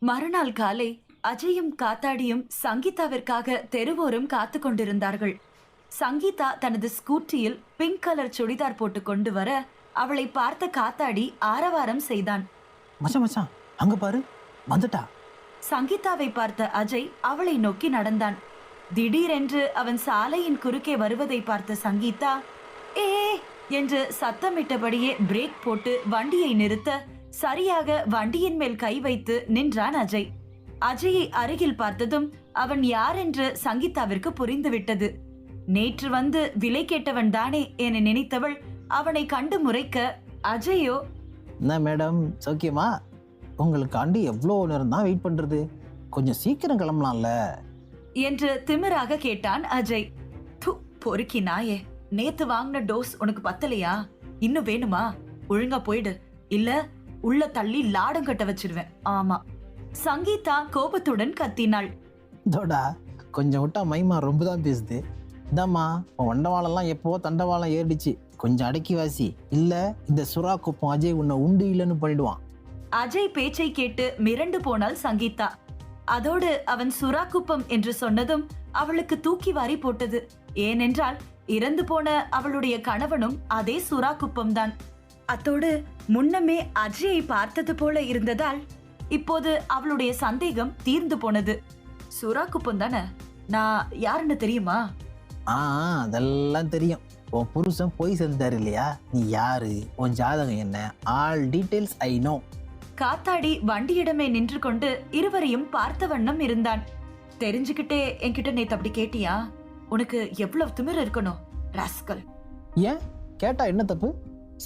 மறுநாள் காலை அஜயும் காத்தாடியும் சங்கீதாவிற்காக தெருவோரம் காத்து கொண்டிருந்தார்கள். சங்கீதா தனது ஸ்கூட்டியில் பிங்க் கலர் சுடிதார் போட்டு கொண்டு வர அவளை பார்த்த காத்தாடி ஆரவாரம் செய்தான். மச்சான் மச்சான், அங்க பாரு, வந்துட்டா. சங்கீதாவை பார்த்த அஜய் அவளை நோக்கி நடந்தான். திடீரென்று அவன் சாலையின் குறுக்கே வருவதை பார்த்த சங்கீதா ஏ என்று சத்தமிட்டபடியே பிரேக் போட்டு வண்டியை நிறுத்த சரியாக வண்டியின் மேல் கை வைத்து நின்றான் அஜய். அஜயை அருகில் பார்த்ததும் அவன் யார் என்று சங்கீதாவிற்கு புரிந்துவிட்டது. நேற்று வந்து விலை கேட்டவன் தானே என நினைத்தவள் அவனை கண்டு முறைக்க, அஜயோ, என்ன மேடம் சௌக்கியமா? உங்களுக்காண்டி எவ்வளோ நேரம் தான் வெயிட் பண்றது, கொஞ்சம் சீக்கிரம் கிளம்பலாம்ல என்று திமிராக கேட்டான் அஜய். து பொறுக்கி நாயே, நேத்து வாங்கின டோஸ் உனக்கு பத்தலையா? இன்னும் வேணுமா? ஒழுங்கா போயிடு, இல்ல உள்ள தள்ளி லாடம் கட்ட வச்சிருவேன். ஆமா. சங்கீதா கோபத்துடன் கத்தினாள். தோடா, கொஞ்சம் விட்டா மைமா ரொம்ப தான் பேசுது. இதாம்மா, வண்டவாளம்லாம் எப்போ தண்டவாளம் ஏறிடுச்சு, கொஞ்சம் அடக்கி வாசி, இல்ல இந்த சுறா குப்பம் அஜய் உன்னை உண்டு இல்லைன்னு பண்ணிடுவான். அஜய் பேச்சை கேட்டு மிரண்டு போனாள் சங்கீதா. அதோடு அவன் சுறா குப்பம் என்று சொன்னதும் அவளுக்கு தூக்கி வாரி போட்டது. ஏனென்றால் இறந்து போன அவளுடைய கணவனும் அதே சுறா குப்பம் தான். அத்தோடு முன்னமே அஜயை பார்த்தது போல இருந்ததால் இப்போது அவளுடைய சந்தேகம் தீர்ந்து போனது. சுறா குப்பம் தானே, நான் யாருன்னு தெரியுமா? அதெல்லாம் தெரியும். உன் புருஷன் போய் செஞ்சாரு இல்லையா, நீ யாரு, உன் ஜாதகம் என்ன, ஆல் டீடைல்ஸ் ஐ நோ. காத்தாடி வண்டியிடமே நின்று கொண்டு இருவரையும் பார்த்த வண்ணம் இருந்தான். தெரிஞ்சுக்கிட்டே என்கிட்ட நேத்து அப்படி கேட்டியா? உனக்கு எவ்வளவு திமிர் இருக்கணும் ராஸ்கல். ஏன் கேட்டா என்ன தப்பு?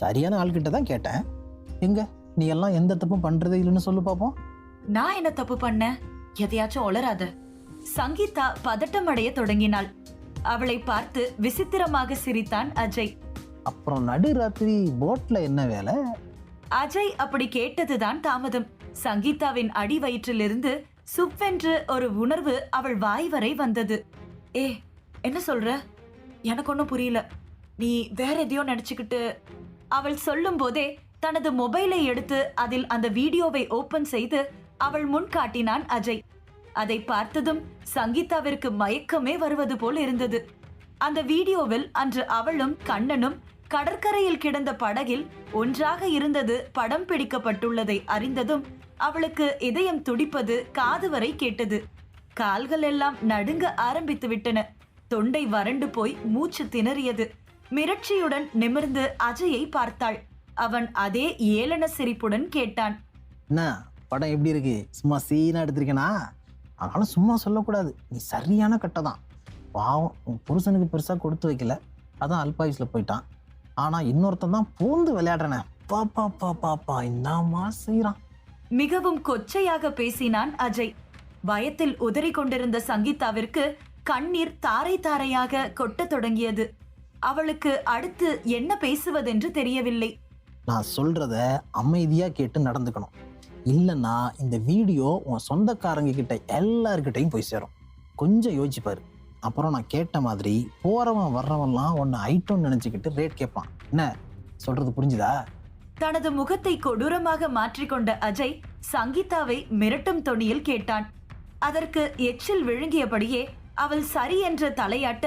சரியான ஆள்கிட்ட தான் கேட்டேன். எங்க நீ எல்லாம் எந்த தப்பும் பண்றதே இல்லைன்னு சொல்லு பாப்போம். நான் என்ன தப்பு பண்ண? எதையாச்சும் ஒளராத. சங்கீதா பதட்டம் அடைய தொடங்கினாள். அவளை பார்த்து விசித்திரமாக சிரித்தான் அஜய். அப்புறம் நடு ராத்திரி போட்ல என்ன வேலை? அஜய் அப்படி கேட்டதுதான் தாமதம். சங்கீதாவின் அடி வயிற்றிலிருந்து சுப்பென்று ஒரு உணர்வு அவள் வாய் வரை வந்தது. ஏ, என்ன சொல்ற? எனக்கு ஒன்னும் புரியல. நீ வேற எதையோ நினைச்சுக்கிட்டு. அவள் சொல்லும் போதே தனது மொபைலை எடுத்து அதில் அந்த வீடியோவை ஓபன் செய்து அவள் முன் காட்டினான் அஜய். அதை பார்த்ததும் சங்கீதாவிற்கு மயக்கமே வருவது போல் இருந்தது. அந்த வீடியோவில் அன்று அவளும் கண்ணனும் கடற்கரையில் கிடந்த படகில் ஒன்றாக இருந்தது படம் பிடிக்கப்பட்டுள்ளதை அறிந்ததும் அவளுக்கு இதயம் துடிப்பது காது வரை கேட்டது. கால்கள் எல்லாம் நடுங்க ஆரம்பித்து விட்டன. தொண்டை வறண்டு போய் மூச்சு திணறியது. மிரட்சியுடன் நிமிர்ந்து அஜயை பார்த்தாள். அவன் அதே ஏளன சிரிப்புடன் கேட்டான், என்ன படம் எப்படி இருக்கு? சும்மா சீனா எடுத்திருக்கேனா? ஆனாலும் சும்மா சொல்லக்கூடாது, நீ சரியான கட்டதான். பாவம், உன் புருஷனுக்கு பெருசா கொடுத்து வைக்கல, அதான் அல்பாயுஸ்ல போயிட்டான். ஆனா இன்னொருத்தன் தான் பூந்து விளையாடுறன. பாப்பா பாப்பா என்னமா செய்யறான். மிகவும் கொச்சையாக பேசினான் அஜய். பயத்தில் உதறி கொண்டிருந்த சங்கீதாவிற்கு கண்ணீர் தாரை தாரையாக கொட்ட தொடங்கியது. அவளுக்கு அடுத்து என்ன பேசுவதென்று தெரியவில்லை. நான் சொல்றத அமைதியா கேட்டு நடந்துக்கணும். இல்லைன்னா இந்த வீடியோ உன் சொந்தக்காரங்க கிட்ட எல்லார்கிட்டையும் போய் சேரும். கொஞ்சம் யோசிச்சுப்பாரு. அப்புறம் நான் கேட்ட மாதிரி போறவன் வர்றவன்லாம் உன்னை ஐட்டோன்னு நினைச்சுக்கிட்டு ரேட் கேட்பான். என்ன சொல்றது புரிஞ்சுதா? தனது முகத்தை கொடூரமாக மாற்றிக்கொண்ட அஜய் சங்கீதாவை மிரட்டும் தொனியில் கேட்டான். அதற்கு எச்சில் விழுங்கியபடியே அவள் சரி என்று தலையாட்ட,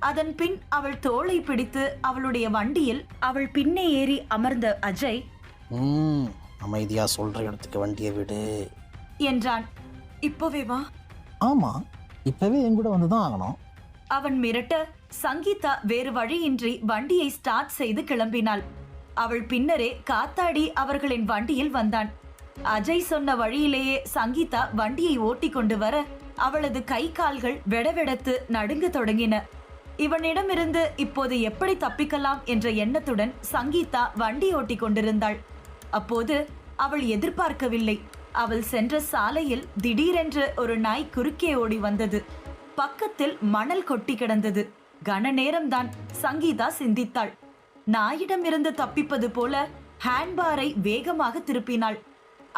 அதன் பின் அவள் தோளை பிடித்து அவளுடைய வண்டியில் அவள் பின்னே ஏறி அமர்ந்த அஜய், அமைதியா சொல்ற இடத்துக்கு வண்டியை விடு என்றான். இப்போவே வா. ஆமா, இப்பவே என் கூட வந்துதான் ஆகணும். அவன் மிரட்ட சங்கீதா வேறு வழியின்றி வண்டியை ஸ்டார்ட் செய்து கிளம்பினாள். அவள் பின்னரே காத்தாடி அவர்களின் வண்டியில் வந்தான். அஜய் சொன்ன வழியிலேயே சங்கீதா வண்டியை ஓட்டி கொண்டு வர அவளது கை கால்கள் வெடவெடத்து நடுங்க தொடங்கின. இவனிடமிருந்து இப்போது எப்படி தப்பிக்கலாம் என்ற எண்ணத்துடன் சங்கீதா வண்டி ஓட்டி கொண்டிருந்தாள். அப்போது அவள் எதிர்பார்க்கவில்லை. அவள் சென்ற சாலையில் திடீரென்று ஒரு நாய் குறுக்கே ஓடி வந்தது. பக்கத்தில் மணல் கொட்டி கிடந்தது. கன நேரம்தான் சங்கீதா சிந்தித்தாள். நாயிடமிருந்து தப்பிப்பது போல ஹேண்ட்பாரை வேகமாக திருப்பினாள்.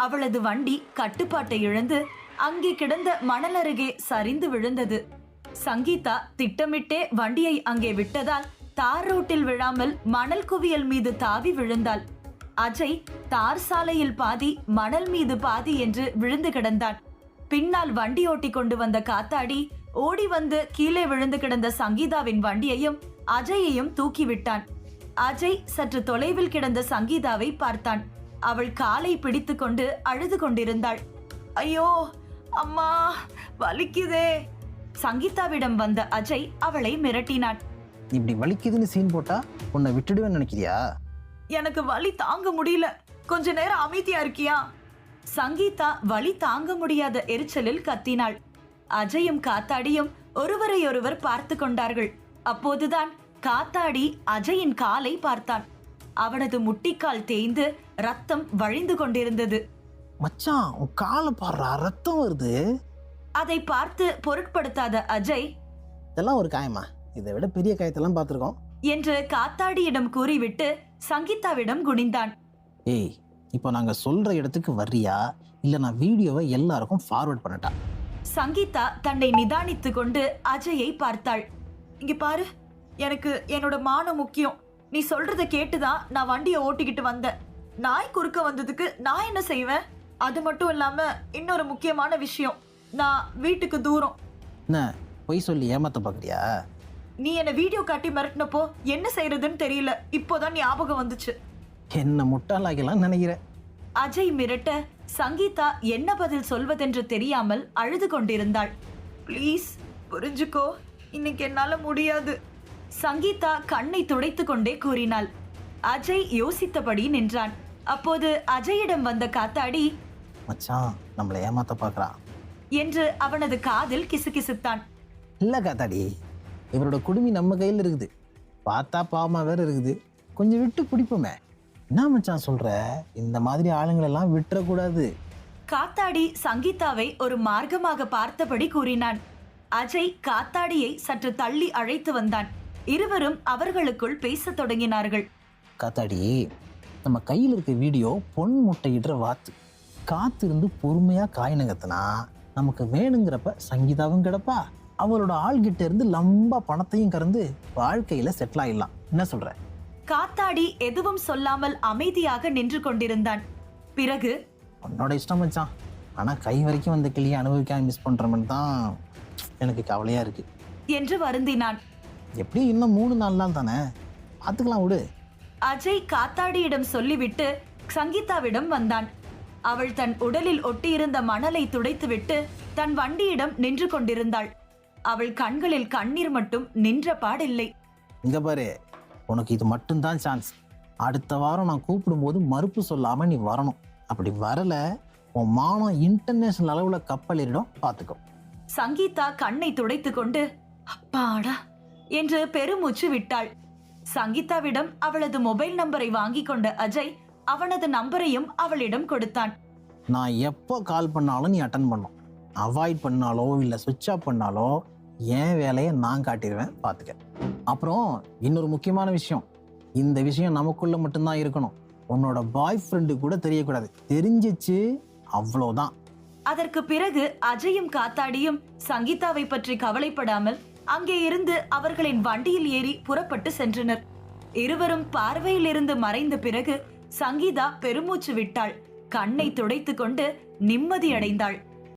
அவளது வண்டி கட்டுப்பாட்டை இழந்து அங்கே கிடந்த மணல் அருகே சரிந்து விழுந்தது. சங்கீதா திட்டமிட்டே வண்டியை அங்கே விட்டதால் தார் ரோட்டில் விழாமல் மணல் குவியல் மீது தாவி விழுந்தாள். அஜய் தார் சாலையில் பாதி மணல் மீது பாதி என்று விழுந்து கிடந்தான். பின்னால் வண்டி ஓட்டி கொண்டு வந்த காத்தாடி ஓடி வந்து கீழே விழுந்து கிடந்த சங்கீதாவின் வண்டியையும் அஜயையும் தூக்கிவிட்டான். அஜய் சற்று தொலைவில் கிடந்த சங்கீதாவை பார்த்தான். அவள் காலை பிடித்து கொண்டு அழுது கொண்டிருந்தாள். ஐயோ அம்மா, வலிக்குதே. சங்கீதாவிடம் வந்த அஜய் அவளை மிரட்டினான். இப்படி வலிக்குதுன்னு சீன் போட்டா உன்னை விட்டுடுவேன்னு நினைக்கிறியா? எனக்கு வலி தாங்க முடியல, கொஞ்ச நேரம் அமைதியா இருக்கியா? சங்கீதா வலி தாங்க முடியாத எரிச்சலில் கத்தினாள். அஜயும் காத்தாடியும் ஒருவரையொருவர் பார்த்து கொண்டார்கள். அப்போதுதான் காத்தாடி அஜயின் காலை பார்த்தான். அவனது முட்டிக்கால் தேய்ந்து ரத்தம் வழிந்து கொண்டிருந்தது. மச்சான், உன் காலை பாடுறா, ரத்தம் வருது. அதை பார்த்து பொருட்படுத்தாத அஜய், இதெல்லாம் ஒரு காயமா? இதை விட பெரிய காயத்தெல்லாம் பார்த்துருக்கோம் என்று காத்தாடியிடம் கூறிவிட்டு சங்கீதாவிடம் குனிந்தான். ஏய், இப்போ நாங்க சொல்ற இடத்துக்கு வர்றியா இல்ல நான் வீடியோவை எல்லாருக்கும் ஃபார்வர்ட் பண்ணட்டா? சங்கீதா தன்னை நிதானித்து கொண்டு அஜயை பார்த்தாள். இங்க பாரு, எனக்கு என்னோட மானம் முக்கியம். நீ சொல்றத கேட்டுதான் நான் வண்டியை ஓட்டிக்கிட்டு வந்தேன். நாய் குறுக்க வந்ததுக்கு நான் என்ன செய்வேன்? அது மட்டும் இல்லாம இன்னொரு முக்கியமான விஷயம், நான் வீட்டுக்கு தூரம். என்ன பொய் சொல்லி ஏமாத்த பாக்குறியா? நீ என்ன வீடியோ காட்டி மிரட்டினப்போ என்ன செய்யறதுன்னு தெரியல, இப்போதான் ஞாபகம் வந்துச்சு. என்ன முட்டாளாகலாம் நினைக்கிற? அஜய் மிரட்ட சங்கீதா என்ன பதில் சொல்வதென்று தெரியாமல் அழுது கொண்டிருந்தாள். ப்ளீஸ் புரிஞ்சுக்கோ, இன்னைக்கு என்னால முடியாது. சங்கீதா கண்ணை துடைத்து கொண்டே கூறினாள். அஜய் யோசித்தபடி நின்றான். அப்போது அஜயிடம் வந்த காத்தாடி, மச்சான் நம்மளை ஏமாத்த பாக்குறான் என்று அவனது காதில் கிசுகிசுத்தான். இல்ல காத்தாடி, இவரோட குடுமி நம்ம கையில் இருக்குது. பார்த்தா பாவமா வேற இருக்குது. கொஞ்சம் விட்டு பிடிப்போமே. என்ன மச்சான் சொல்ற? இந்த மாதிரி ஆளுங்களெல்லாம் விட்டுறக்கூடாது. காத்தாடி சங்கீதாவை ஒரு மார்க்கமாக பார்த்தபடி கூறினான். அஜய் காத்தாடியை சற்று தள்ளி அழைத்து வந்தான். இருவரும் அவர்களுக்குள் பேசத் தொடங்கினார்கள். காத்தாடி, நம்ம கையில் இருக்க வீடியோ பொன் முட்டையிடுற வாத்து. காத்து இருந்து பொறுமையா காய் நகர்த்தினா நமக்கு வேணுங்கிறப்ப சங்கீதாவும் கிடப்பா, அவளோட ஆள்கிட்ட இருந்து லம்பா பணத்தையும் கறந்து வாழ்க்கையில செட்டில் ஆயிடலாம். என்ன சொல்ற? காத்தாடி எதுவும் சொல்லாமல் அமைதியாக நின்று கொண்டிருந்தான். பிறகு, உன்னோட இஷ்டம் மச்சான், ஆனா கை வரைக்கும் வந்த கிளியை அனுபவிக்காம மிஸ் பண்றோம்னு தான் எனக்கு கவலையா இருக்கு என்று வருந்தினான். எப்படி இன்னும் 3-4 நாள் தானே, பார்த்துக்கலாம் விடு. அஜய் காத்தாடியிடம் சொல்லிவிட்டு சங்கீதாவிடம் வந்தான். அவள் தன் உடலில் ஒட்டியிருந்த மணலை துடைத்துவிட்டு தன் வண்டியிடம் நின்று கொண்டிருந்தாள். அவள் கண்களில் கண்ணீர் மட்டும் நின்ற பாடில்லை. இங்க பாரு, உனக்கு இது மட்டும்தான் சான்ஸ். அடுத்த வாரம் நான் கூப்பிடும்போது மறுப்பு சொல்லாம நீ வரணும். அப்படி வரல, உன் மானம் இன்டர்நேஷனல் அளவுல கப்பல் ஏறிடும், பார்த்துக்கோ. சங்கீதா கண்ணை துடைத்து கொண்டு அப்பாடா என்று பெருமூச்சு விட்டாள். சங்கீதாவிடம் அவளது மொபைல் நம்பரை வாங்கி கொண்ட அஜய் அவனது நம்பரையும் அவளிடம் கொடுத்தான். நான் எப்போ கால் பண்ணாலும் நீ அட்டன் பண்ணும். அவாய்ட் பண்ணாலோ இல்லை சுவிட்ச் ஆஃப் பண்ணாலோ என் வேலையை நான் காட்டிடுவேன், பார்த்துக்க. அப்புறம் இன்னொரு முக்கியமான விஷயம், இந்த விஷயம் நமக்குள்ள மட்டும்தான் இருக்கணும். உன்னோட பாய் ஃப்ரெண்டு கூட தெரியக்கூடாது. தெரிஞ்சிச்சு அவ்வளோதான். அதற்கு பிறகு அஜயும் காத்தாடியும் சங்கீதாவை பற்றி கவலைப்படாமல் அங்கே இருந்து அவர்களின் வண்டியில் ஏறி புறப்பட்டு சென்றனர். இருவரும் பார்வையில் இருந்து மறைந்த பிறகு சங்கீதா பெருமூச்சு விட்டாள். கண்ணை துடைத்து கொண்டு நிம்மதி அடைந்தாள்.